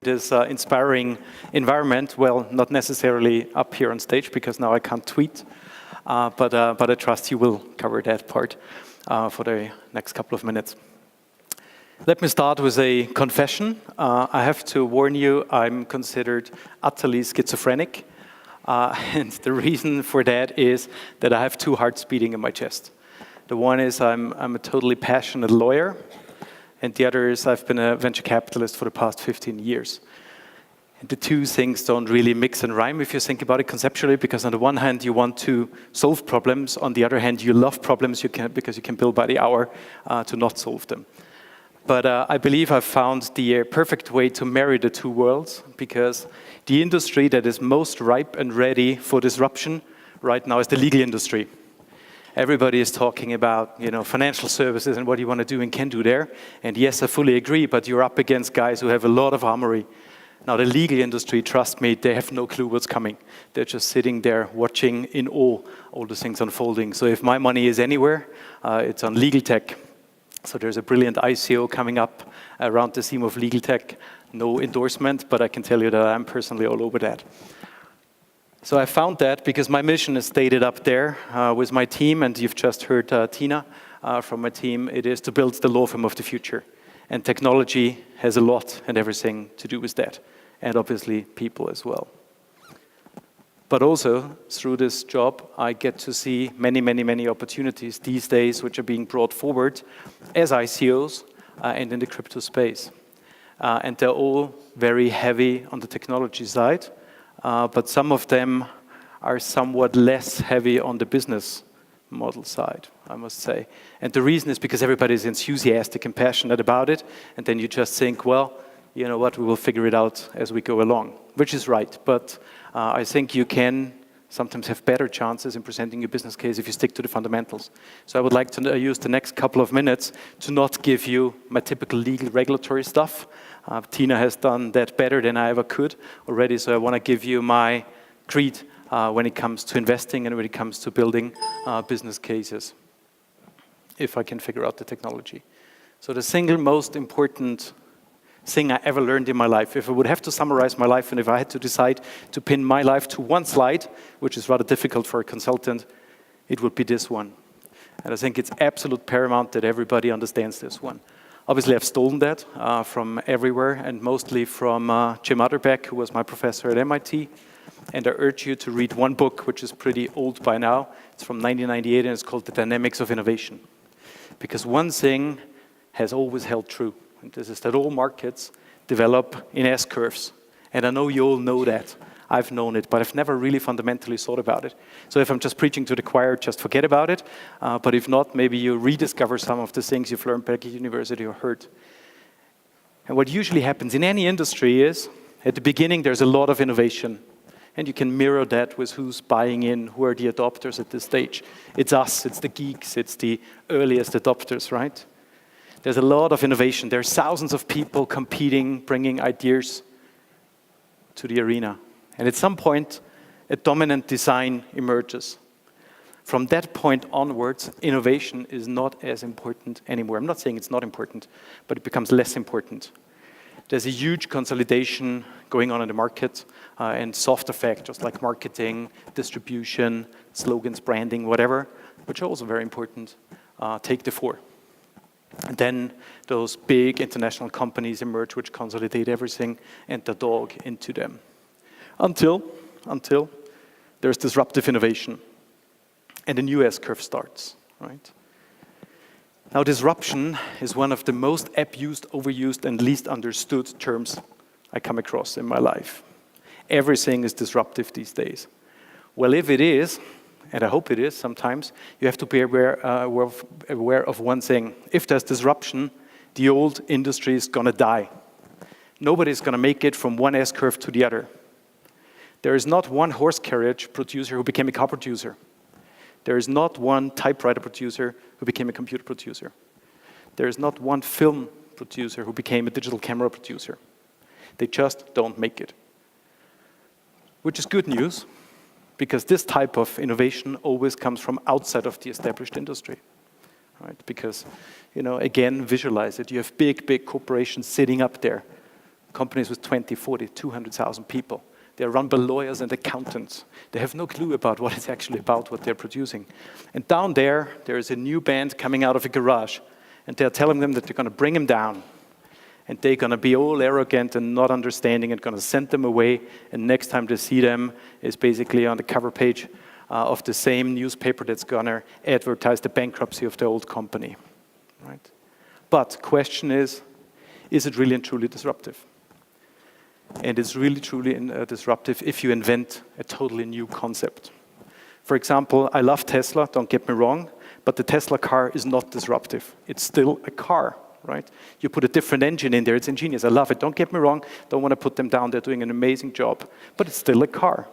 this inspiring environment. Well, not necessarily up here on stage because now I can't tweet, but I trust you will cover that part for the next couple of minutes. Let me start with a confession. I have to warn you, I'm considered utterly schizophrenic. And the reason for that is that I have two hearts beating in my chest. The one is I'm a totally passionate lawyer, and the other is I've been a venture capitalist for the past 15 years. And the two things don't really mix and rhyme if you think about it conceptually, because on the one hand you want to solve problems, on the other hand you love problems because you can bill by the hour to not solve them. But I believe I've found the perfect way to marry the two worlds, because the industry that is most ripe and ready for disruption right now is the legal industry. Everybody is talking about, financial services and what you want to do and can do there. And yes, I fully agree, but you're up against guys who have a lot of armory. Now, the legal industry, trust me, they have no clue what's coming. They're just sitting there watching in awe all the things unfolding. So if my money is anywhere, it's on legal tech. So there's a brilliant ICO coming up around the theme of legal tech. No endorsement, but I can tell you that I'm personally all over that. So I found that because my mission is stated up there with my team, and you've just heard Tina from my team. It is to build the law firm of the future. And technology has a lot and everything to do with that. And obviously people as well. But also, through this job, I get to see many, many, many opportunities these days which are being brought forward as ICOs and in the crypto space. And they're all very heavy on the technology side, but some of them are somewhat less heavy on the business model side, I must say. And the reason is because everybody is enthusiastic and passionate about it, and then you just think, well, you know what, we will figure it out as we go along, which is right. But I think you can sometimes have better chances in presenting your business case if you stick to the fundamentals. So I would like to use the next couple of minutes to not give you my typical legal regulatory stuff. Tina has done that better than I ever could already, so I want to give you my creed when it comes to investing and when it comes to building business cases, if I can figure out the technology. So the single most important thing I ever learned in my life, if I would have to summarize my life and if I had to decide to pin my life to one slide, which is rather difficult for a consultant, it would be this one. And I think it's absolute paramount that everybody understands this one. Obviously, I've stolen that from everywhere and mostly from Jim Utterback, who was my professor at MIT. And I urge you to read one book, which is pretty old by now. It's from 1998, and it's called The Dynamics of Innovation. Because one thing has always held true. And this is that all markets develop in S-curves. And I know you all know that. I've known it, but I've never really fundamentally thought about it. So if I'm just preaching to the choir, just forget about it. But if not, maybe you rediscover some of the things you've learned back at university or heard. And what usually happens in any industry is, at the beginning, there's a lot of innovation. And you can mirror that with who's buying in, who are the adopters at this stage. It's us, it's the geeks, it's the earliest adopters, right? There's a lot of innovation. There's thousands of people competing, bringing ideas to the arena. And at some point, a dominant design emerges. From that point onwards, innovation is not as important anymore. I'm not saying it's not important, but it becomes less important. There's a huge consolidation going on in the market and soft factors like marketing, distribution, slogans, branding, whatever, which are also very important, take the fore. And then those big international companies emerge which consolidate everything and the dog into them. Until there's disruptive innovation and a new S-curve starts, right? Now, disruption is one of the most abused, overused, and least understood terms I come across in my life. Everything is disruptive these days. Well, if it is, and I hope it is sometimes, you have to be aware of one thing. If there's disruption, the old industry is going to die. Nobody's going to make it from one S-curve to the other. There is not one horse carriage producer who became a car producer. There is not one typewriter producer who became a computer producer. There is not one film producer who became a digital camera producer. They just don't make it. Which is good news, because this type of innovation always comes from outside of the established industry. Right? Because, again, visualize it. You have big, big corporations sitting up there, companies with 20, 40, 200,000 people. They're run by lawyers and accountants. They have no clue about what it's actually about, what they're producing. And down there is a new band coming out of a garage, and they're telling them that they're going to bring them down. And they're going to be all arrogant and not understanding and going to send them away. And next time they see them is basically on the cover page of the same newspaper that's going to advertise the bankruptcy of the old company. Right? But question is it really and truly disruptive? And it's really truly disruptive if you invent a totally new concept. For example, I love Tesla, don't get me wrong, but the Tesla car is not disruptive. It's still a car. Right? You put a different engine in there, it's ingenious. I love it. Don't get me wrong, don't want to put them down. They're doing an amazing job. But it's still a car.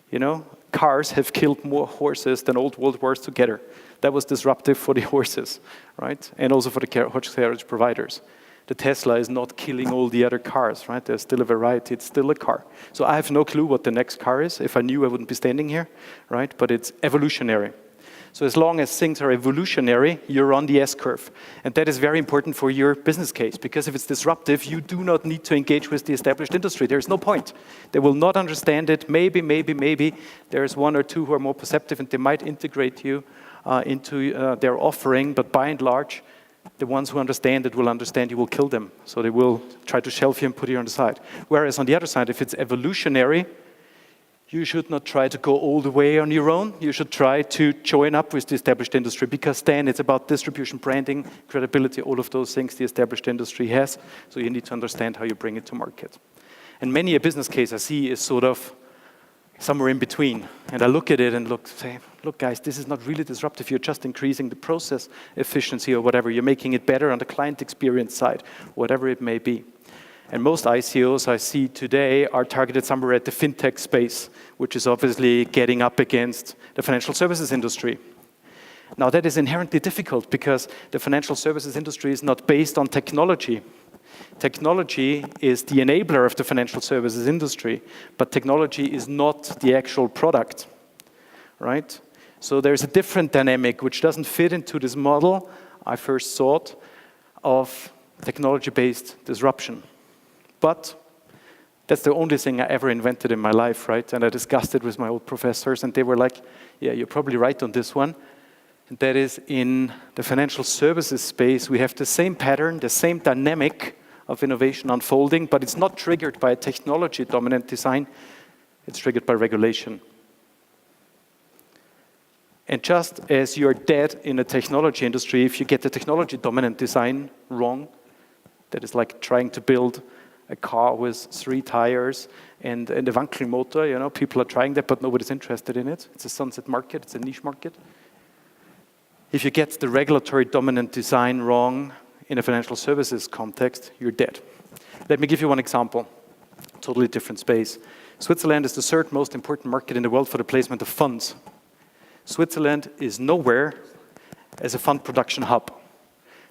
You know, cars have killed more horses than old world wars together. That was disruptive for the horses, right? And also for the carriage providers. The Tesla is not killing all the other cars, right? There's still a variety, it's still a car. So I have no clue what the next car is. If I knew, I wouldn't be standing here, right? But it's evolutionary. So as long as things are evolutionary, you're on the S-curve. And that is very important for your business case, because if it's disruptive, you do not need to engage with the established industry. There's no point. They will not understand it. Maybe there's one or two who are more perceptive, and they might integrate you into their offering, but by and large, the ones who understand it will understand you will kill them. So they will try to shelve you and put you on the side. Whereas on the other side, if it's evolutionary, you should not try to go all the way on your own. You should try to join up with the established industry, because then it's about distribution, branding, credibility, all of those things the established industry has. So you need to understand how you bring it to market. And many a business case I see is sort of somewhere in between. And I look at it and say, look guys, this is not really disruptive. You're just increasing the process efficiency or whatever. You're making it better on the client experience side, whatever it may be. And most ICOs I see today are targeted somewhere at the fintech space, which is obviously getting up against the financial services industry. Now that is inherently difficult because the financial services industry is not based on technology. Technology is the enabler of the financial services industry, but technology is not the actual product, right? So there's a different dynamic which doesn't fit into this model I first thought of technology-based disruption. But that's the only thing I ever invented in my life, right? And I discussed it with my old professors, and they were like, yeah, you're probably right on this one. And that is, in the financial services space, we have the same pattern, the same dynamic of innovation unfolding, but it's not triggered by a technology-dominant design. It's triggered by regulation. And just as you're dead in a technology industry, if you get the technology-dominant design wrong, that is like trying to build a car with 3 tires and a Wankel motor, you know, people are trying that, but nobody's interested in it. It's a sunset market, it's a niche market. If you get the regulatory dominant design wrong in a financial services context, you're dead. Let me give you one example, totally different space. Switzerland is the 3rd most important market in the world for the placement of funds. Switzerland is nowhere as a fund production hub.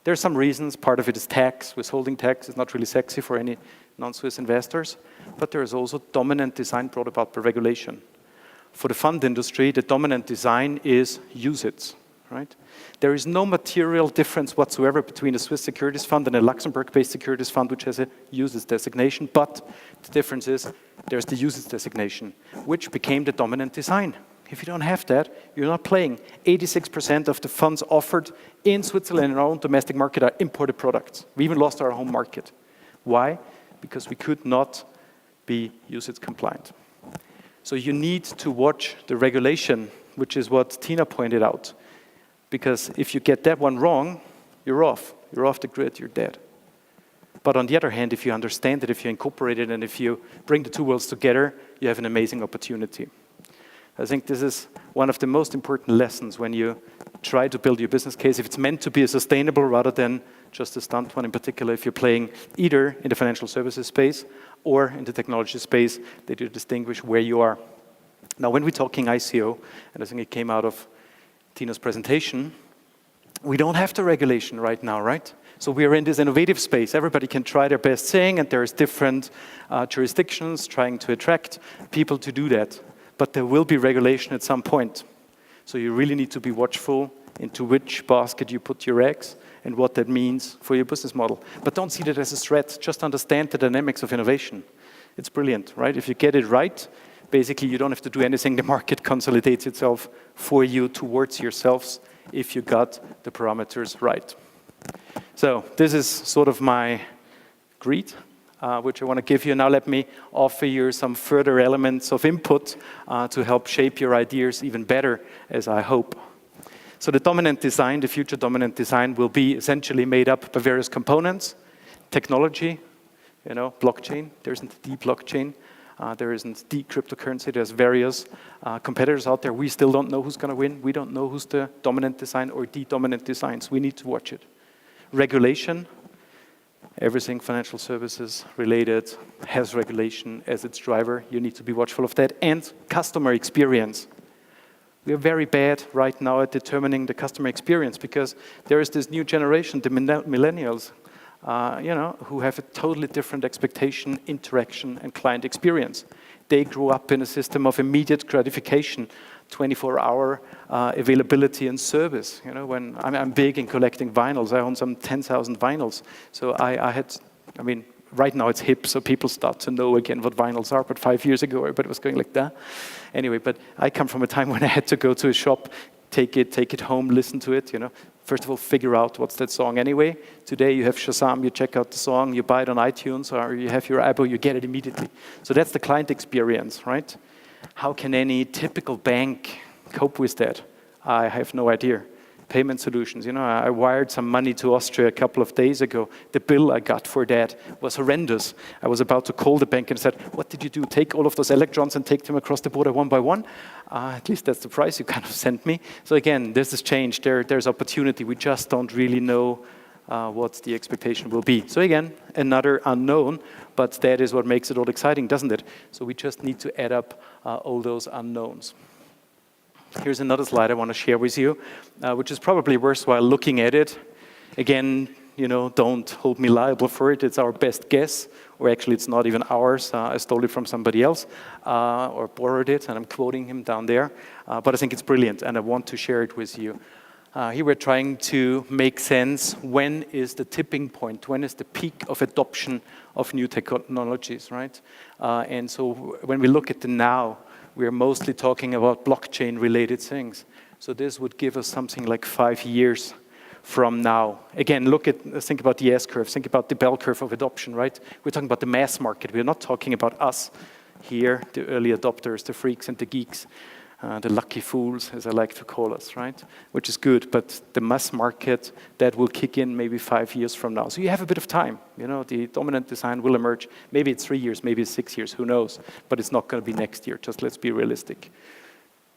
There are some reasons. Part of it is tax. Withholding tax is not really sexy for any non-Swiss investors. But there is also dominant design brought about by regulation. For the fund industry, the dominant design is UCITS, right? There is no material difference whatsoever between a Swiss securities fund and a Luxembourg-based securities fund, which has a UCITS designation. But the difference is there's the UCITS designation, which became the dominant design. If you don't have that, you're not playing. 86% of the funds offered in Switzerland in our own domestic market are imported products. We even lost our home market. Why? Because we could not be UCITS compliant. So you need to watch the regulation, which is what Tina pointed out. Because if you get that one wrong, you're off. You're off the grid, you're dead. But on the other hand, if you understand it, if you incorporate it, and if you bring the two worlds together, you have an amazing opportunity. I think this is one of the most important lessons when you try to build your business case. If it's meant to be a sustainable rather than just a stunt one, in particular, if you're playing either in the financial services space or in the technology space, they do distinguish where you are. Now, when we're talking ICO, and I think it came out of Tina's presentation, we don't have the regulation right now, right? So we are in this innovative space. Everybody can try their best thing, and there's different jurisdictions trying to attract people to do that. But there will be regulation at some point. So you really need to be watchful into which basket you put your eggs and what that means for your business model. But don't see that as a threat. Just understand the dynamics of innovation. It's brilliant, right? If you get it right, basically you don't have to do anything. The market consolidates itself for you towards yourselves if you got the parameters right. So this is sort of my greet, which I want to give you. Now let me offer you some further elements of input to help shape your ideas even better, as I hope. So the dominant design, the future dominant design, will be essentially made up by various components, technology, blockchain. There isn't the blockchain. There isn't the cryptocurrency. There's various competitors out there. We still don't know who's going to win. We don't know who's the dominant design or the dominant designs. We need to watch it. Regulation. Everything financial services related has regulation as its driver. You need to be watchful of that. And customer experience. We are very bad right now at determining the customer experience because there is this new generation, the millennials, who have a totally different expectation, interaction, and client experience. They grew up in a system of immediate gratification, 24-hour availability and service. When I'm big in collecting vinyls, I own some 10,000 vinyls. So right now it's hip, so people start to know again what vinyls are, but 5 years ago everybody was going like that. Anyway, but I come from a time when I had to go to a shop, take it home, listen to it, First of all, figure out what's that song anyway. Today you have Shazam, you check out the song, you buy it on iTunes, or you have your Abo, you get it immediately. So that's the client experience, right? How can any typical bank cope with that? I have no idea. Payment solutions, I wired some money to Austria a couple of days ago. The bill I got for that was horrendous. I was about to call the bank and said, what did you do? Take all of those electrons and take them across the border one by one? At least that's the price you kind of sent me. So again, this has changed. There's opportunity. We just don't really know what the expectation will be. So again, another unknown, but that is what makes it all exciting, doesn't it? So we just need to add up all those unknowns. Here's another slide I want to share with you, which is probably worthwhile looking at it. Again, don't hold me liable for it. It's our best guess, or actually it's not even ours. I stole it from somebody else or borrowed it, and I'm quoting him down there. But I think it's brilliant, and I want to share it with you. Here we're trying to make sense. When is the tipping point? When is the peak of adoption of new technologies, right? And so when we look at the now, we are mostly talking about blockchain-related things. So this would give us something like 5 years from now. Again, think about the S-curve, think about the bell curve of adoption, right? We're talking about the mass market. We're not talking about us here, the early adopters, the freaks and the geeks, the lucky fools, as I like to call us, right? Which is good, but the mass market, that will kick in maybe 5 years from now. So you have a bit of time. The dominant design will emerge. Maybe it's 3 years, maybe it's 6 years, who knows? But it's not going to be next year, just let's be realistic.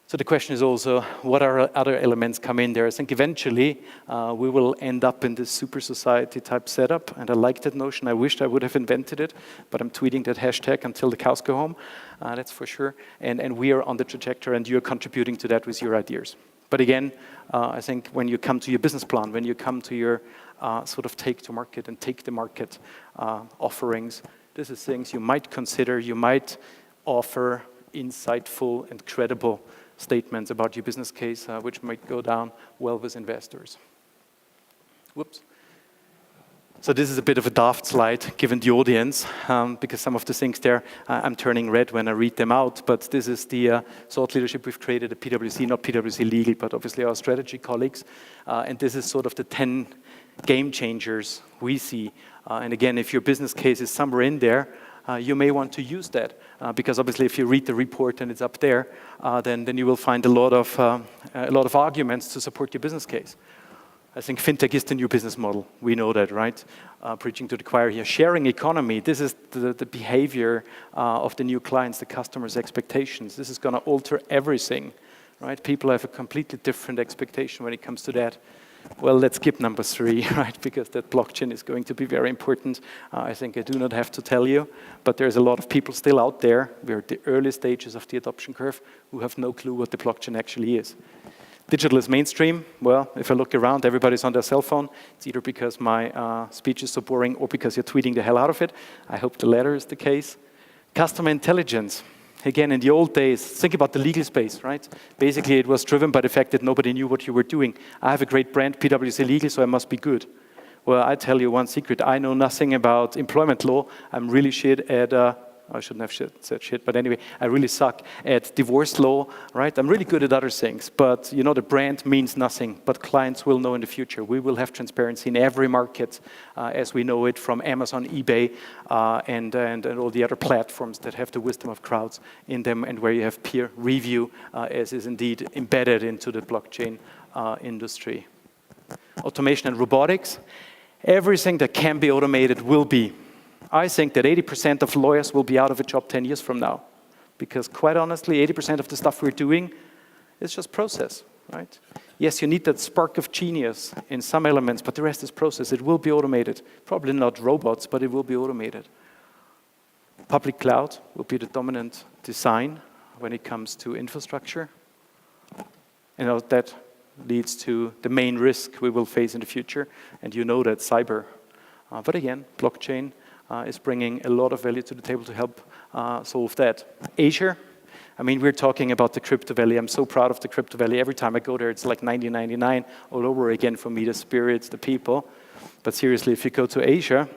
So the question is also, what are other elements come in there? I think eventually we will end up in this super society type setup, and I like that notion. I wished I would have invented it, but I'm tweeting that hashtag until the cows go home, that's for sure. And we are on the trajectory, and you're contributing to that with your ideas. But again, I think when you come to your business plan, when you come to your sort of take to market and take the market offerings, this is things you might consider, you might offer insightful and credible statements about your business case, which might go down well with investors. Whoops. So this is a bit of a daft slide, given the audience, because some of the things there, I'm turning red when I read them out, but this is the thought leadership we've created at PwC, not PwC Legal, but obviously our strategy colleagues, and this is sort of the 10 game changers we see. And again, if your business case is somewhere in there, you may want to use that, because obviously if you read the report and it's up there, then you will find a lot of arguments to support your business case. I think fintech is the new business model. We know that, right? Preaching to the choir here. Sharing economy, this is the behavior of the new clients, the customers' expectations. This is going to alter everything, right? People have a completely different expectation when it comes to that. Well, let's skip number 3, right? Because that blockchain is going to be very important. I think I do not have to tell you, but there's a lot of people still out there. We're at the early stages of the adoption curve who have no clue what the blockchain actually is. Digital is mainstream. Well, if I look around, everybody's on their cell phone. It's either because my speech is so boring or because you're tweeting the hell out of it. I hope the latter is the case. Customer intelligence. Again, in the old days, think about the legal space, right? Basically, it was driven by the fact that nobody knew what you were doing. I have a great brand, PwC Legal, so I must be good. Well, I tell you one secret. I know nothing about employment law. I'm really shit at, I shouldn't have said shit, but anyway, I really suck at divorce law, right? I'm really good at other things, but you know, the brand means nothing, but clients will know in the future. We will have transparency in every market as we know it from Amazon, eBay, and all the other platforms that have the wisdom of crowds in them and where you have peer review as is indeed embedded into the blockchain industry. Automation and robotics. Everything that can be automated will be. I think that 80% of lawyers will be out of a job 10 years from now. Because quite honestly, 80% of the stuff we're doing is just process, right? Yes, you need that spark of genius in some elements, but the rest is process. It will be automated. Probably not robots, but it will be automated. Public cloud will be the dominant design when it comes to infrastructure. And that leads to the main risk we will face in the future. And you know that cyber. But again, blockchain is bringing a lot of value to the table to help solve that. Asia, I mean, we're talking about the crypto valley. I'm so proud of the crypto valley. Every time I go there, it's like 1999 all over again for me, the spirits, the people. But seriously, if you go to Asia,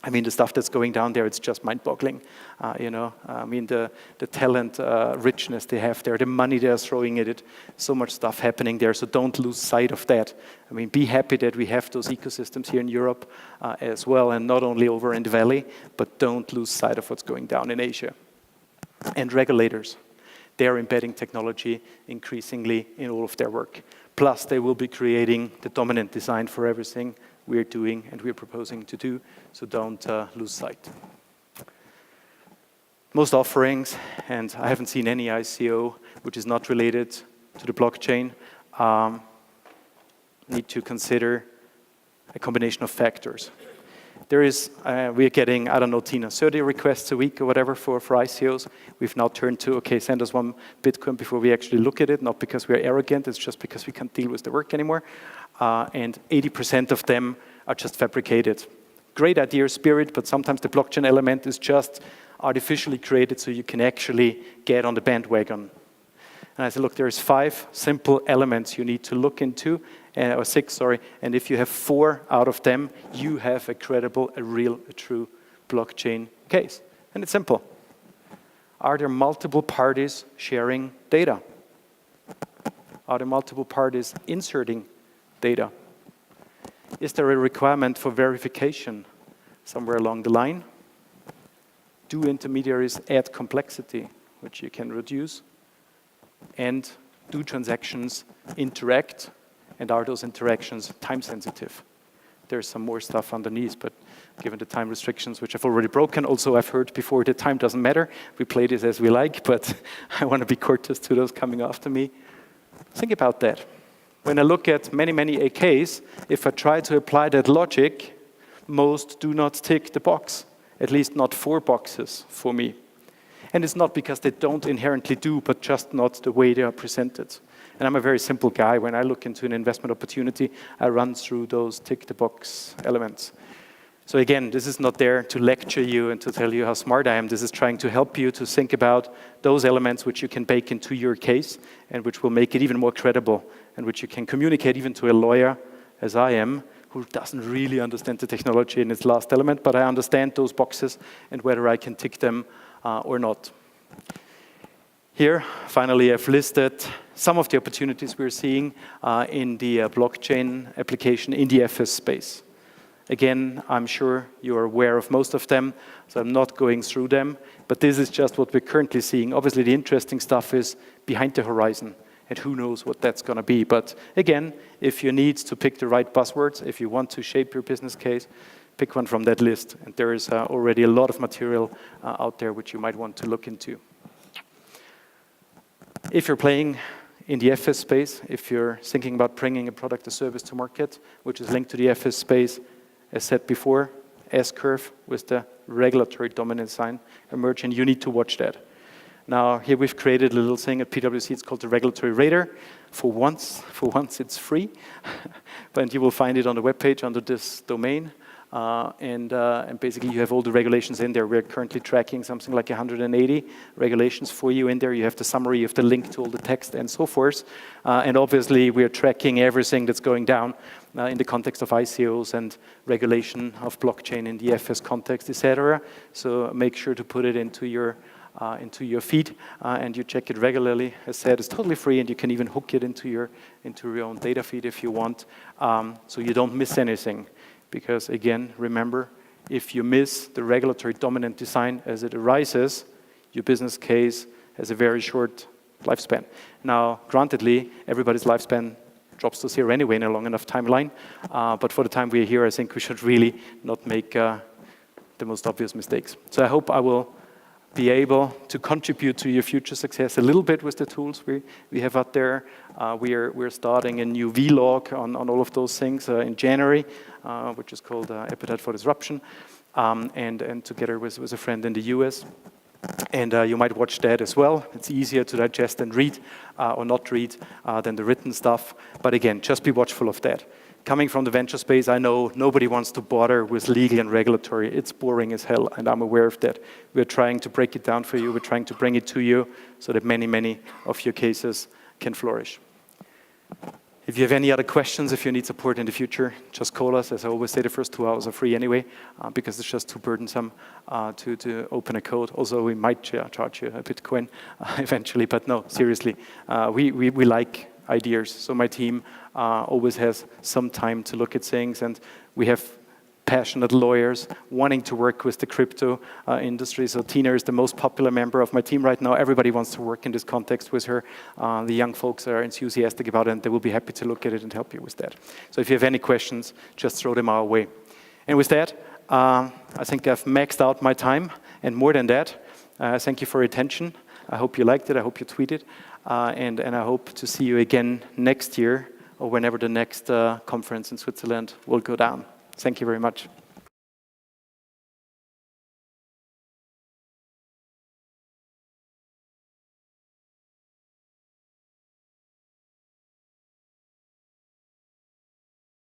I mean, the stuff that's going down there, it's just mind-boggling. You know, I mean, the talent richness they have there, the money they're throwing at it, so much stuff happening there. So don't lose sight of that. I mean, be happy that we have those ecosystems here in Europe as well, and not only over in the valley, but don't lose sight of what's going down in Asia. And regulators, they're embedding technology increasingly in all of their work. Plus, they will be creating the dominant design for everything we're doing and we're proposing to do, so don't lose sight. Most offerings, and I haven't seen any ICO which is not related to the blockchain, need to consider a combination of factors. There is, we're getting, I don't know, Tina, 30 requests a week or whatever for ICOs. We've now turned to, okay, send us one Bitcoin before we actually look at it, not because we're arrogant, it's just because we can't deal with the work anymore. And 80% of them are just fabricated. Great idea, spirit, but sometimes the blockchain element is just artificially created so you can actually get on the bandwagon. And I said, look, there's 5 simple elements you need to look into, or 6, sorry, and if you have 4 out of them, you have a credible, a real, a true blockchain case. And it's simple. Are there multiple parties sharing data? Are there multiple parties inserting data? Is there a requirement for verification somewhere along the line? Do intermediaries add complexity, which you can reduce? And do transactions interact? And are those interactions time sensitive? There's some more stuff underneath, but given the time restrictions, which I've already broken, also I've heard before that time doesn't matter. We play this as we like, but I want to be courteous to those coming after me. Think about that. When I look at many, many AKs, if I try to apply that logic, most do not tick the box, at least not 4 boxes for me. And it's not because they don't inherently do, but just not the way they are presented. And I'm a very simple guy. When I look into an investment opportunity, I run through those tick-the-box elements. So again, this is not there to lecture you and to tell you how smart I am. This is trying to help you to think about those elements which you can bake into your case and which will make it even more credible and which you can communicate even to a lawyer, as I am, who doesn't really understand the technology in its last element, but I understand those boxes and whether I can tick them or not. Here, finally, I've listed some of the opportunities we're seeing in the blockchain application in the FS space. Again, I'm sure you're aware of most of them, so I'm not going through them, but this is just what we're currently seeing. Obviously, the interesting stuff is behind the horizon, and who knows what that's going to be. But again, if you need to pick the right buzzwords, if you want to shape your business case, pick one from that list, and there is already a lot of material out there which you might want to look into. If you're playing in the FS space, if you're thinking about bringing a product or service to market, which is linked to the FS space, as said before, S-curve with the regulatory dominant sign emerging, you need to watch that. Now, here we've created a little thing at PwC, it's called the Regulatory Radar. For once it's free, but you will find it on the webpage under this domain. And basically you have all the regulations in there. We're currently tracking something like 180 regulations for you in there. You have the summary, you have the link to all the text and so forth. And obviously we're tracking everything that's going down in the context of ICOs and regulation of blockchain in the FS context, etc. So make sure to put it into your feed, and you check it regularly. As said, it's totally free, and you can even hook it into your own data feed if you want, so you don't miss anything. Because again, remember, if you miss the regulatory dominant design as it arises, your business case has a very short lifespan. Now, grantedly, everybody's lifespan drops to zero anyway in a long enough timeline, but for the time we're here, I think we should really not make the most obvious mistakes. So I hope I will be able to contribute to your future success a little bit with the tools we have out there. We're starting a new vlog on all of those things in January, which is called Appetite for Disruption, and together with a friend in the US. And you might watch that as well. It's easier to digest and read or not read than the written stuff. But again, just be watchful of that. Coming from the venture space, I know nobody wants to bother with legal and regulatory. It's boring as hell, and I'm aware of that. We're trying to break it down for you. We're trying to bring it to you so that many, many of your cases can flourish. If you have any other questions, if you need support in the future, just call us. As I always say, the first 2 hours are free anyway, because it's just too burdensome to open a code. Also, we might charge you a Bitcoin eventually, but no, seriously, we like ideas. So my team always has some time to look at things, and we have passionate lawyers wanting to work with the crypto industry. So Tina is the most popular member of my team right now. Everybody wants to work in this context with her. The young folks are enthusiastic about it, and they will be happy to look at it and help you with that. So if you have any questions, just throw them our way. And with that, I think I've maxed out my time, and more than that, thank you for your attention. I hope you liked it. I hope you tweeted. And I hope to see you again next year, or whenever the next conference in Switzerland will go down. Thank you very much.